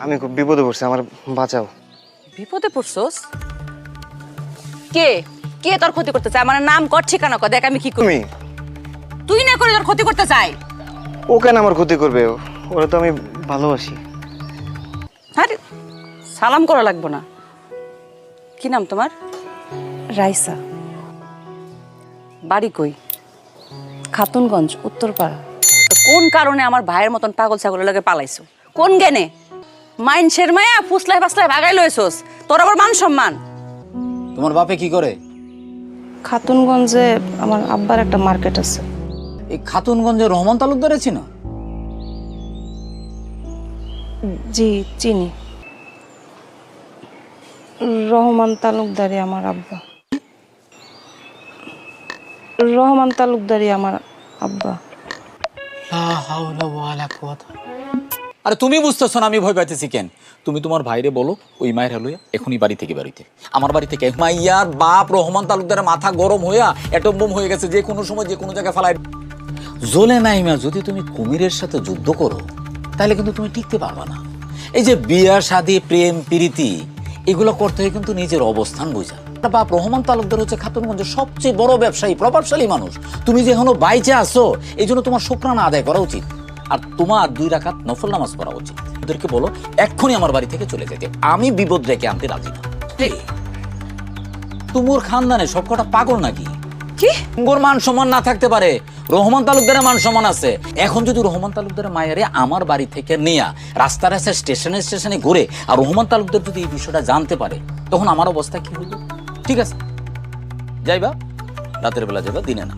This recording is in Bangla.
আমি খুব বিপদে পড়ছি, আমার বাঁচাও। বিপদে পড়ছস? কে কে তোর ক্ষতি করতে চায়? আমার নাম কর, ঠিকানা কর, দেখ আমি কি করি। তুমি? তুই না করে তোর ক্ষতি করতে চাই? ও কেন আমার ক্ষতি করবে? ওরা তো আমি ভালোবাসি। আরে সালাম করা লাগবো না। কি নাম তোমার? রাইসা। বাড়ি কই? খাতুনগঞ্জ, উত্তরপাড়া। তো কোন কারণে আমার ভাইয়ের মতন পাগল ছাগলের লগে পালাইছো? কোন জ্ঞানে? মাইনসের মায়া ফুসলাই ফাসলাই ভাগাই লইছস, তোর আবার মান সম্মান? তোমার বাপে কি করে? খাতুনগঞ্জে আমার আব্বার একটা মার্কেট আছে। এই খাতুনগঞ্জে রহমান তালুকদার ছিল? জি চিনি। রহমান তালুকদারই আমার আব্বা। রহমান তালুকদারই আমার আব্বা। আরে তুমি বুঝতেছো না আমি ভয় পাইতেছি কেন? তুমি তোমার ভাইরে বলো ওই মায়ের হলো এখনই বাড়ি থেকে বাড়িতে, আমার বাড়ি থেকে। মাইয়ার বাপ রহমান তালুকদারের মাথা গরম হইয়া অ্যাটম বোম হয়ে গেছে, যে কোনো সময় যে কোনো জায়গায় ফেলায়। জোলে নাইমা যদি তুমি কুমিরের সাথে যুদ্ধ করো তাহলে কিন্তু তুমি টিকতে পারবা না। এই যে বিয়া শাদী প্রেম প্রীতি এগুলো করতে হয় কিন্তু নিজের অবস্থান বোঝা। বাপ রহমান তালুকদার হচ্ছে খাতুনগঞ্জের সবচেয়ে বড় ব্যবসায়ী, প্রভাবশালী মানুষ। তুমি যে এখনো বাইচে আসো এই জন্য তোমার শুকরানা আদায় করা উচিত, আর তোমার 2 রাকাত নফল নামাজ পড়া উচিত। ওদেরকে বলো এক্ষুনি আমার বাড়ি থেকে চলে যেতে, আমি বিপদ রেখে আনতে রাজি না। তুমুর খানদানে সবকটা পাগল নাকি? কি তোর মান সম্মান না থাকতে পারে, রহমান তালুকদারের মান সম্মান আছে। এখন যদি রহমান তালুকদারের মায়েরে আমার বাড়ি থেকে নিয়ে রাস্তার রাস্তায় স্টেশনে ঘুরে আর রহমান তালুকদার যদি এই বিষয়টা জানতে পারে তখন আমার অবস্থা কি হইল? ঠিক আছে যাইবা, রাতের বেলা যাবা, দিনে না।